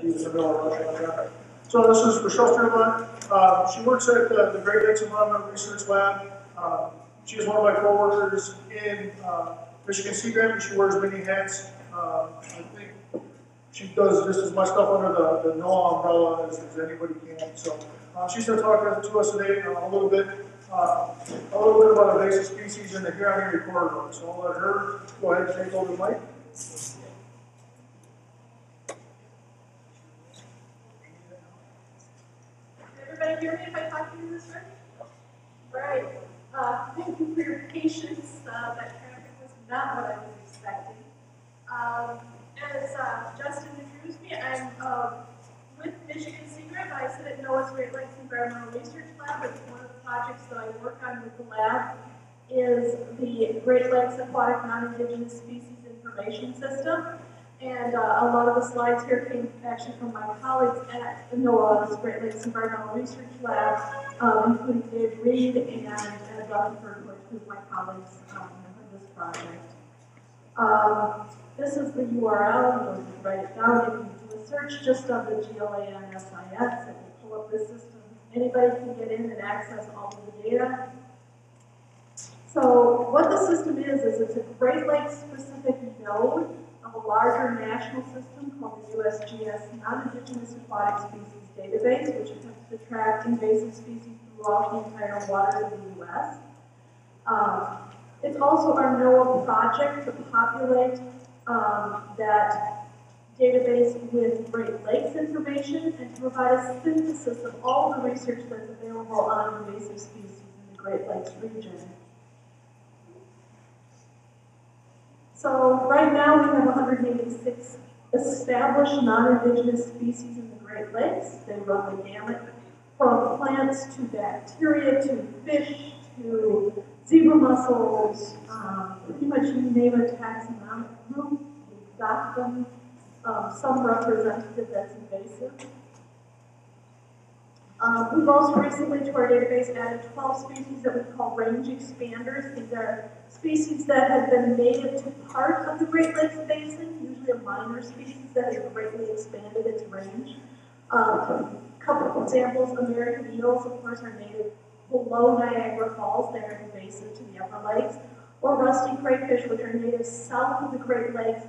She's in the middle of rushing on traffic. So this is Rochelle Stierlund. She works at the Great Lakes Environmental Research Lab. She is one of my coworkers in Michigan Sea Grant, and she wears many hats. I think she does just as much stuff under the NOAA umbrella as anybody can. So she's going to talk to us today a little bit about invasive species in the Huron Area corridor. So I'll let her go ahead and take over the mic. Everybody hear me if I talk to you this way? Right. Thank you for your patience. That traffic was not what I was expecting. As Justin introduced me, I'm with Michigan Sea Grant. I sit at NOAA's Great Lakes Environmental Research Lab. It's one of the projects that I work on with the lab is the Great Lakes Aquatic Non-Indigenous Species Information System. And a lot of the slides here came actually from my colleagues at NOAA's Great Lakes Environmental Research Lab, including Dave Reed and Dr. Ferguson, who's my colleagues on this project. This is the URL. You can write it down. You can do a search just on the GLANSIS. It will pull up this system. Anybody can get in and access all of the data. So what the system is it's a Great Lakes specific node of a larger national system called the USGS Non-Indigenous Aquatic Species Database, which attempts to track invasive species throughout the entire waters of the U.S. It's also our NOAA project to populate that database with Great Lakes information and to provide a synthesis of all the research that's available on invasive species in the Great Lakes region. So right now we have 186 established non-indigenous species in the Great Lakes. They run the gamut from plants to bacteria to fish to zebra mussels, pretty much you name a taxonomic group, we've got them. Some representative that's invasive. We've also recently to our database added 12 species that we call range expanders. These are species that have been native to part of the Great Lakes Basin, usually a minor species that has greatly expanded its range. A couple of examples, American eels, of course, are native below Niagara Falls. They're invasive to the upper lakes. Or rusty crayfish, which are native south of the Great Lakes,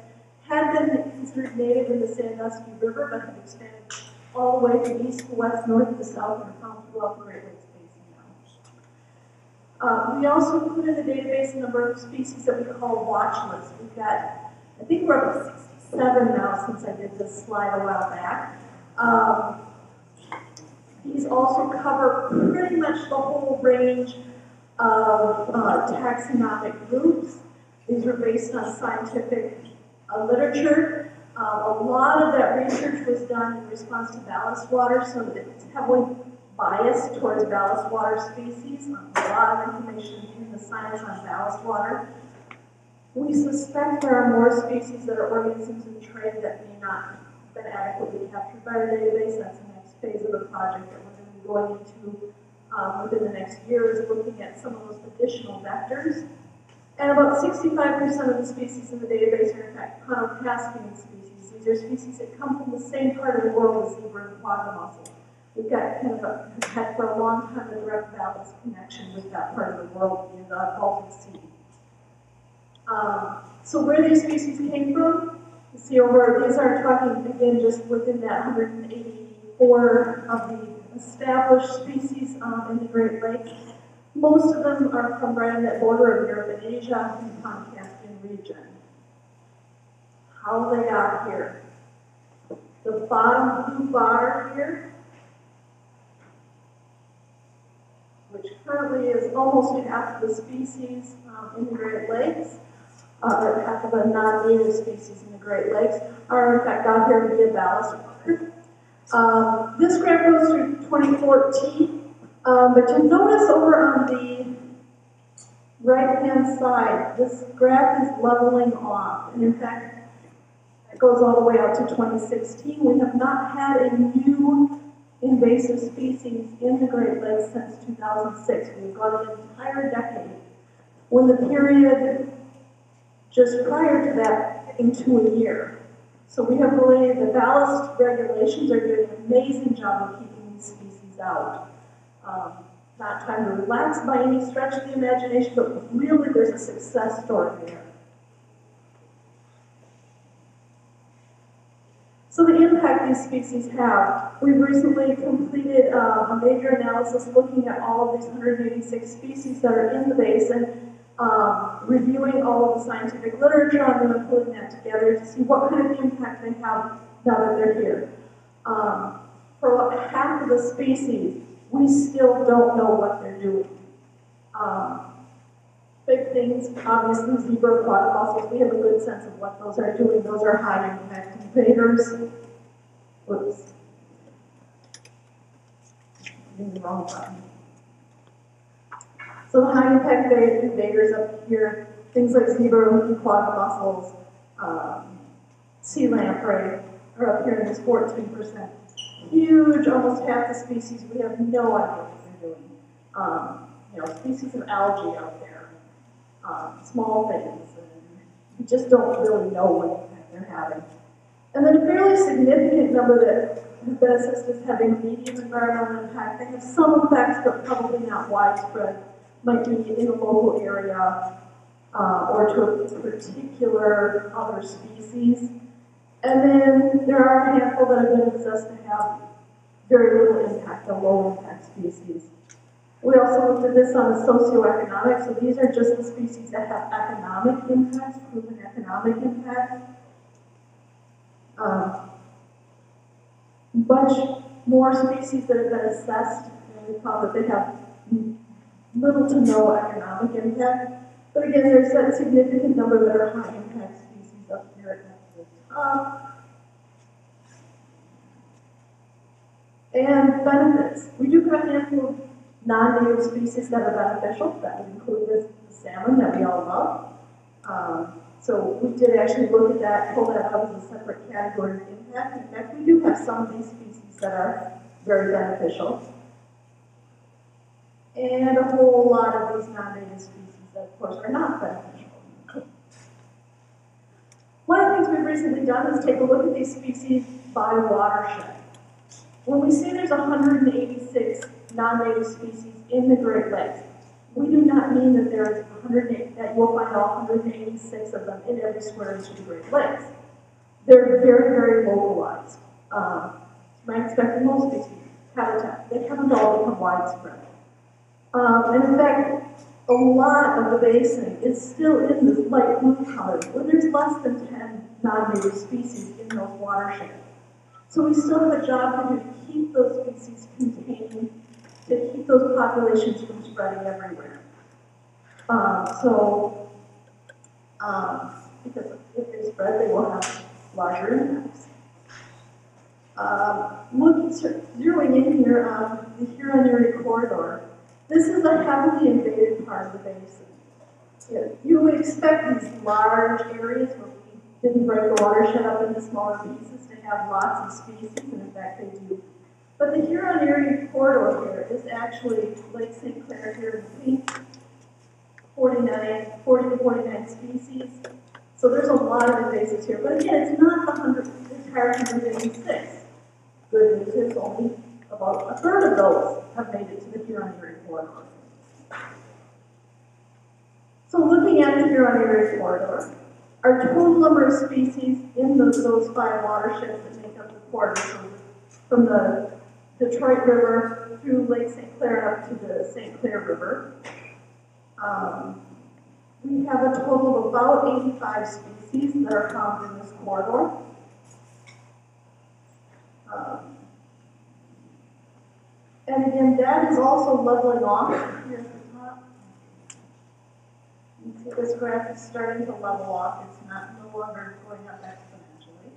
had been considered native in the Sandusky River, but have expanded all the way from east to west, north to south, and are found throughout the Great Lakes Basin now. We also include in the database a number of species that we call watch lists. We've got, I think we're up to 67 now since I did this slide a while back. These also cover pretty much the whole range of taxonomic groups. These are based on scientific literature. A lot of that research was done in response to ballast water, so that it's heavily biased towards ballast water species. A lot of information in the science on ballast water. We suspect there are more species that are organisms in trade that may not have been adequately captured by our database. That's the next phase of the project that we're going to be going into within the next year, is looking at some of those additional vectors. And about 65% of the species in the database are in fact Conocaspian species. These are species that come from the same part of the world as zebra and quagga mussel. We've got kind of had for a long time a direct balance connection with that part of the world in the Baltic Sea. So where these species came from, you see over, these are talking again just within that 184 of the established species in the Great Lakes. Most of them are from right on that border of Europe and Asia and the Caspian region. How they got here? The bottom blue bar here, which currently is almost half of the species in the Great Lakes, or half of the non-native species in the Great Lakes, are in fact got here via ballast water. This graph goes through 2014. But you'll notice over on the right-hand side, this graph is leveling off. And in fact, it goes all the way out to 2016. We have not had a new invasive species in the Great Lakes since 2006. We've gone an entire decade. When the period just prior to that into a year. So we have really, the ballast regulations are doing an amazing job of keeping these species out. Not time to relax by any stretch of the imagination, but really there's a success story there. So the impact these species have. We've recently completed a major analysis looking at all of these 186 species that are in the basin, reviewing all of the scientific literature on them and putting that together to see what kind of impact they have now that they're here. For about half of the species, we still don't know what they're doing. Big things, obviously zebra quad fossils, we have a good sense of what those are doing. Those are high impact invaders. Whoops. Using the wrong button. So the high impact invaders up here, things like zebra quad fossils, sea lamprey are up here in this 14%. Huge, almost half the species, we have no idea what they're doing. Species of algae out there, small things, and we just don't really know what impact they're having. And then a fairly significant number that have been assessed as having medium environmental impact. They have some effects, but probably not widespread. Might be in a local area or to a particular other species. And then there are a handful that have been assessed to have very little impact on low impact species. We also looked at this on socioeconomic, so these are just the species that have economic impacts, proven economic impacts. Much more species that have been assessed, and we found that they have little to no economic impact. But again, there's that significant number that are high impact species up here at the top. And benefits. We do have a handful of non-native species that are beneficial. That would include the salmon that we all love. So we did actually look at that, pull that out as a separate category of impact. In fact, we do have some of these species that are very beneficial. And a whole lot of these non-native species that, of course, are not beneficial. One of the things we've recently done is take a look at these species by watershed. When we say there's 186 non-native species in the Great Lakes, we do not mean that there's 108, that you'll find all 186 of them in every square inch of the Great Lakes. They're very, very localized. You might expect in most species habitat. They haven't all become widespread. And in fact, a lot of the basin is still in this light blue color, where there's less than 10 non-native species in those watersheds. So we still have a job to do to keep those species contained, to keep those populations from spreading everywhere. Because if they spread, they will have larger impacts. Zeroing in here on the Huron-Erie corridor, this is a heavily invaded part of the basin. You would expect these large areas where we didn't break the watershed up into smaller pieces to have lots of species, and in fact they do. But the Huron-Erie corridor here is actually Lake St. Clair here in pink, 40 to 49 species. So there's a lot of invasives here. But again, it's not the entire 186. Good news is only about a third of those have made it to the Huron-Erie corridor. So looking at the Huron-Erie corridor, our total number of species in those 5 watersheds that make up the corridor, from the Detroit River through Lake St. Clair up to the St. Clair River. We have a total of about 85 species that are found in this corridor. And again, that is also leveling off here at the top. You can see this graph is starting to level off. It's no longer going up exponentially.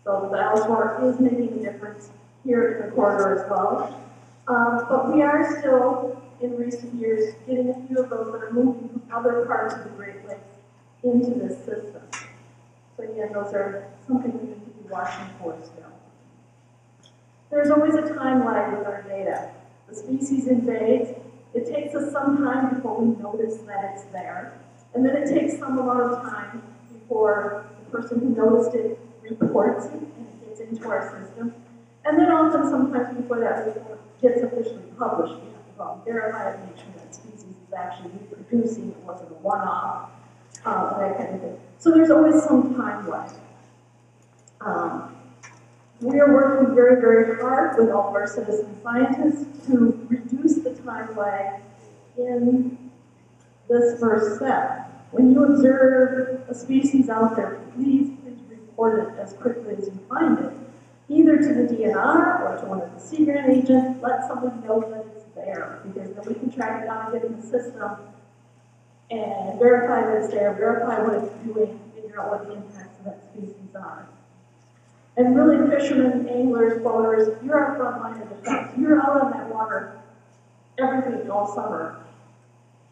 So the ballast is making a difference here in the corridor as well. But we are still, in recent years, getting a few of those that are moving from other parts of the Great Lakes into this system. So again, those are something we need to be watching for still. There's always a time lag with our data. The species invades. It takes us some time before we notice that it's there. And then it takes some amount of time before the person who noticed it reports it and it gets into our system. And then often, sometimes before that report gets officially published, we have to go out and verify it, make sure that species is actually reproducing, it wasn't a one-off, that kind of thing. So there's always some time lag. We are working very, very hard with all of our citizen scientists to reduce the time lag in this first step. When you observe a species out there, please report it as quickly as you find it, either to the DNR or to one of the sea grant agents. Let someone know that it's there, because then we can track it down and get in the system and verify that it's there, verify what it's doing, figure out what the impacts of that species are. And really, fishermen, anglers, boaters, you're our front line of defense. You're out on that water every week, all summer,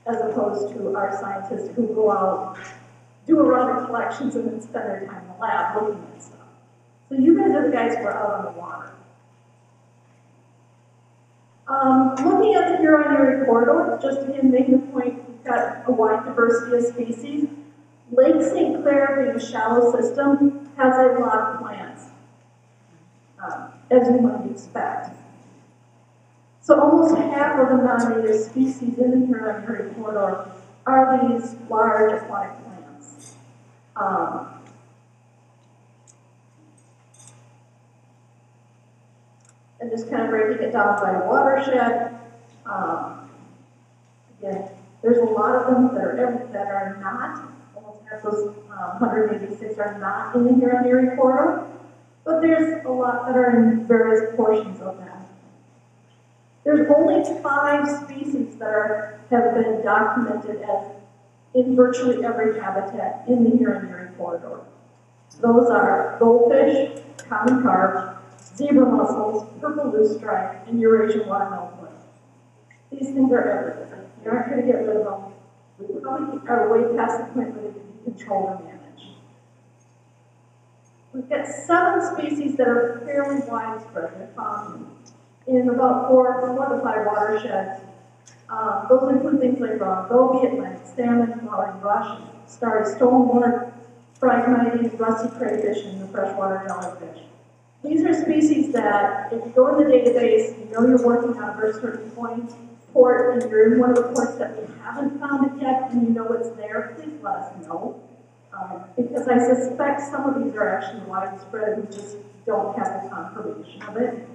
as opposed to our scientists who go out, do a round of collections, and then spend their time in the lab looking at stuff. So you guys are the guys who are out on the water. Looking at the Huron-Erie corridor, just again making the point, we've got a wide diversity of species. Lake St. Clair, being a shallow system, has a lot of plants, as you might expect. So almost half of the non-native species in the Huron-Erie corridor are these large aquatic plants. And just kind of breaking it down by watershed. Again, there's a lot of them that are not, almost half those 186 are not in the Huron-Erie corridor, but there's a lot that are in various portions of that. There's only 5 species that have been documented as in virtually every habitat in the Huron-Erie corridor. Those are goldfish, common carp, zebra mussels, purple loosestrife, and Eurasian watermilkwood. These things are everywhere. You aren't going to get rid of them. We probably are way past the point where they can be controlled and managed. We've got 7 species that are fairly widespread. They're found in about 4 to 5 watersheds. Those include things like goby, Atlantic salmon, flowering rush, starry stonewater, phragmites, rusty crayfish, and the freshwater jellyfish. These are species that, if you go in the database, you know you're working on a very certain port, and you're in one of the ports that we haven't found it yet, and you know it's there, please let us know. Because I suspect some of these are actually widespread, we just don't have the confirmation of it.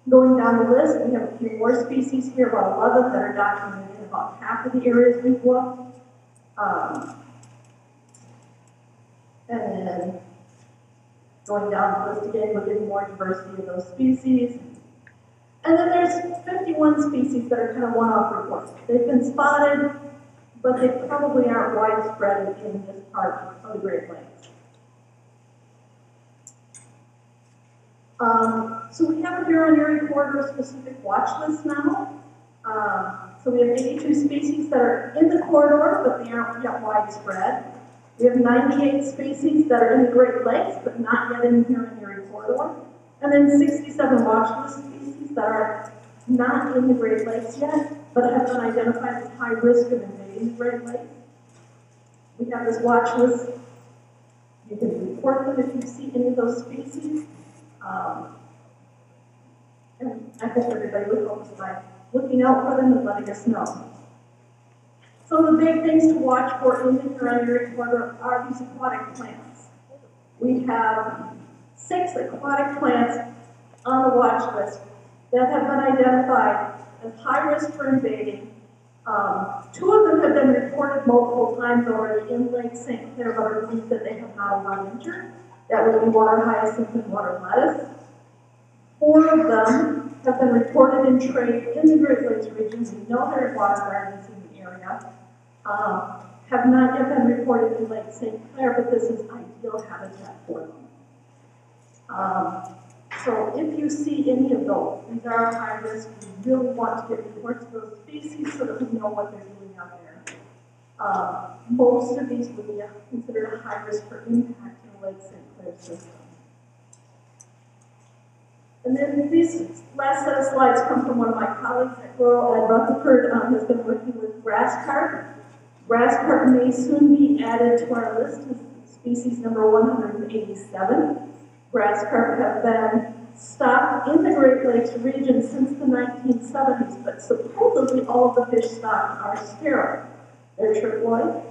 Going down the list, we have a few more species here, about 11 that are documented in about half of the areas we've looked. And then going down the list again, we're getting more diversity of those species. And then there's 51 species that are kind of one-off reports. They've been spotted, but they probably aren't widespread in this part of the Great Lakes. So we have a Huron-Erie corridor specific watch list now. So we have 82 species that are in the corridor, but they aren't yet widespread. We have 98 species that are in the Great Lakes, but not yet in the Huron-Erie corridor. And then 67 watch list species that are not in the Great Lakes yet, but have been identified as high risk of invading the Great Lakes. We have this watch list. You can report them if you see any of those species. And I hope everybody would focus by looking out for them and letting us know. Some of the big things to watch for in the Huron-Erie corridor are these aquatic plants. We have 6 aquatic plants on the watch list that have been identified as high risk for invading. 2 of them have been reported multiple times already in Lake St. Clair, but are believed that they have not overwintered. That would be water hyacinth and water lettuce. 4 of them have been reported in trade in the Great Lakes region. We know there are water gardens in the area. Have not yet been reported in Lake St. Clair, but this is ideal habitat for them. So if you see any of those, these are high risk. We really want to get reports of those species so that we know what they're doing out there. Most of these would be considered a high risk for impact in the Lake St. Clair system. And then these last set of slides come from one of my colleagues at Rural at Rutherford, has been working with grass carp. Grass carp may soon be added to our list as species number 187. Grass carp have been stocked in the Great Lakes region since the 1970s, but supposedly all of the fish stocked are sterile. They're triploid.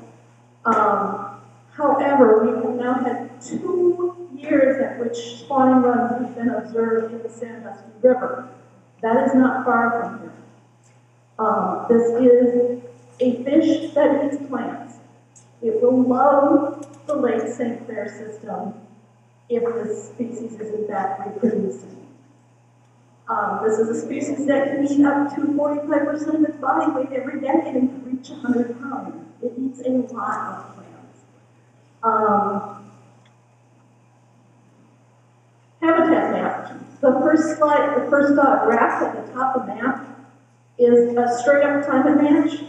However, we have now had 2 years at which spawning runs have been observed in the Sandusky River. That is not far from here. This is a fish that eats plants. It will love the Lake St. Clair system if this species is in fact reproducing. This is a species that can eat up to 45% of its body weight every decade and can reach 100 pounds. It eats a lot of plants. Habitat map. The first slide, the first graph at the top of the map is a straight up climate match.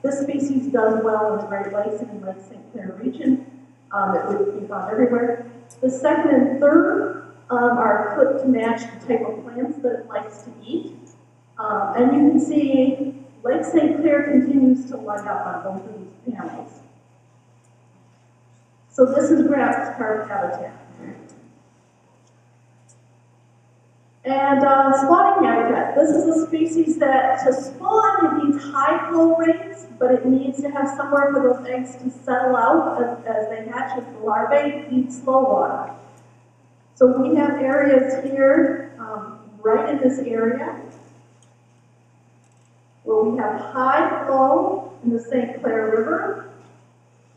This species does well in the Great Lakes and in Lake St. Clair region. It would be found everywhere. The second and third are clipped to match the type of plants that it likes to eat. And you can see Lake St. Clair continues to light up on both of these panels. So this is grass carp habitat. And spawning habitat. This is a species that to spawn it needs high flow rates, but it needs to have somewhere for those eggs to settle out as they hatch as the larvae need slow water. So we have areas here, right in this area, where we have high flow in the St. Clair River.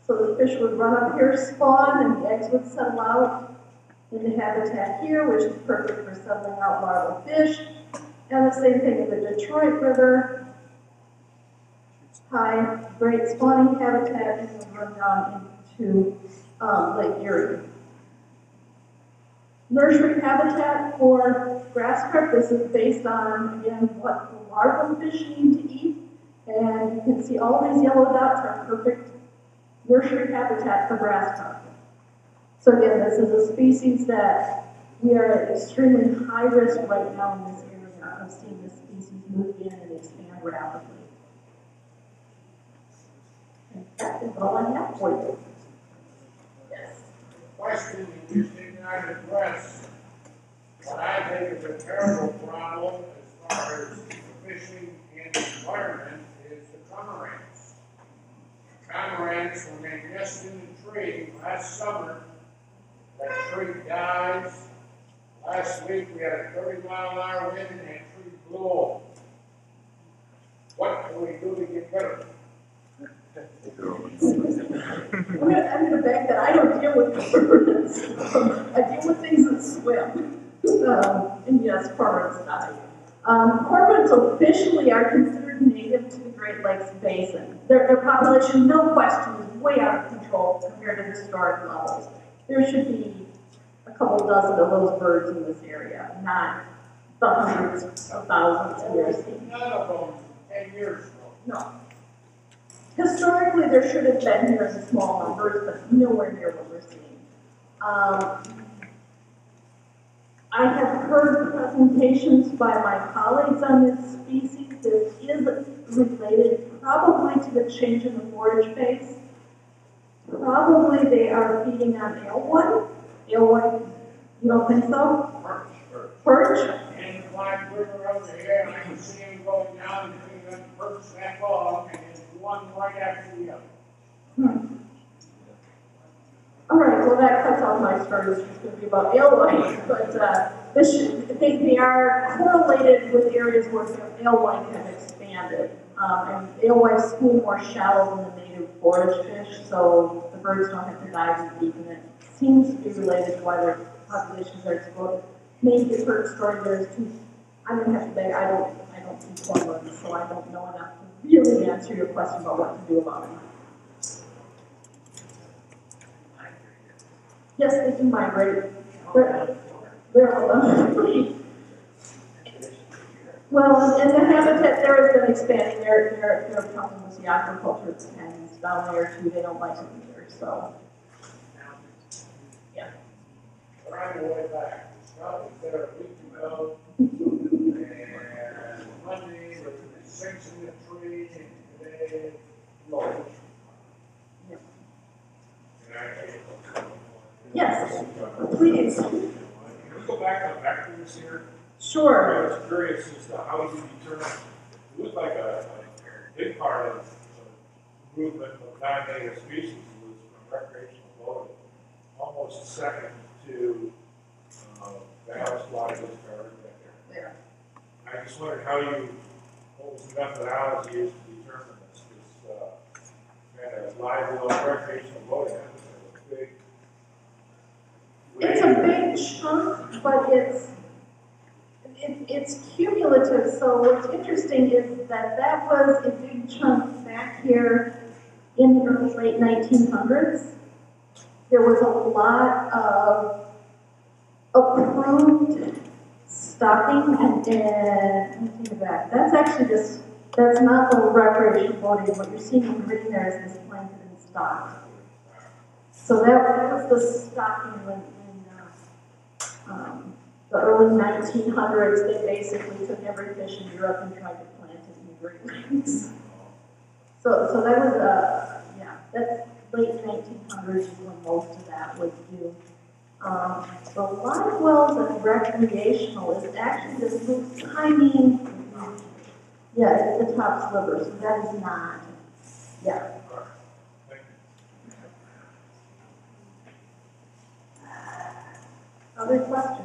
So the fish would run up here, spawn, and the eggs would settle out in the habitat here, which is perfect for settling out larval fish. And the same thing in the Detroit River. High, great spawning habitat, and then run down into Lake Erie. Nursery habitat for grass carp. This is based on, again, what the larval fish need to eat. And you can see all these yellow dots are perfect nursery habitat for grass carp. So again, this is a species that we are at extremely high risk right now in this area of seeing this species move in and expand rapidly. And that is all I have for you. Yes. Question you did not address. What I think is a terrible problem as far as fishing and the environment is the cormorants. Cormorants, when they nest in the tree last summer, that tree dies. Last week we had a 30-mile-an-hour wind and that tree blew over. What can we do to get rid of it? I'm going to beg that I don't deal with cormorants. I deal with things that swim. And yes, cormorants die. Cormorants officially are considered native to the Great Lakes Basin. Their population, no question, is way out of control compared to historic levels. There should be a couple dozen of those birds in this area, not the hundreds of thousands we are seeing. None of them 10 years ago. No. Historically, there should have been here in small numbers, but nowhere near what we're seeing. I have heard presentations by my colleagues on this species. This is related probably to the change in the forage base. Probably they are feeding on alewood. Alewood, you don't think so? Perch? And the Clyde River over here, and I can see them going down between the perch that long, and there's one right after the other. All right, well that cuts off my story, which is going to be about alewood, but they are correlated with areas where alewood have expanded. And alewood swim more shallow than the native forage fish, so the birds don't have to dive as deep, and it seems to be related to why their populations are exploding. Maybe the perch story there is too. I'm going to have to beg. I don't do cormorants, so I don't know enough to really answer your question about what to do about them. Yes, they do migrate. Well, and the habitat there has been expanding. They're problem with the aquaculture and down there too. They don't like it either. So, yeah. We're on the way back. Scott was there a week ago, and Monday was 6 in the tree, and today Yes, please. Can we go back on vectors here? Sure. I was curious as to how you determine, it looked like a big part of the movement of non-native species was from recreational boating, almost second to ballast water discard right there. I just wondered what was the methodology used to determine this kind of live well recreational boating? That was a big. It's a big chunk, but it's cumulative. So what's interesting is that was a big chunk back here in the late 1900s. There was a lot of approved stocking, and let me take it back. That's actually that's not the recreational boating. What you're seeing in green there is this planted and stocked. So that was the stocking in the early 1900s. They basically took every fish in Europe and tried to plant it in the Great Lakes. So that was that's late 1900s is when most of that was due. The live wells and recreational is actually this little tiny, it's the top sliver, so that is not, Other questions?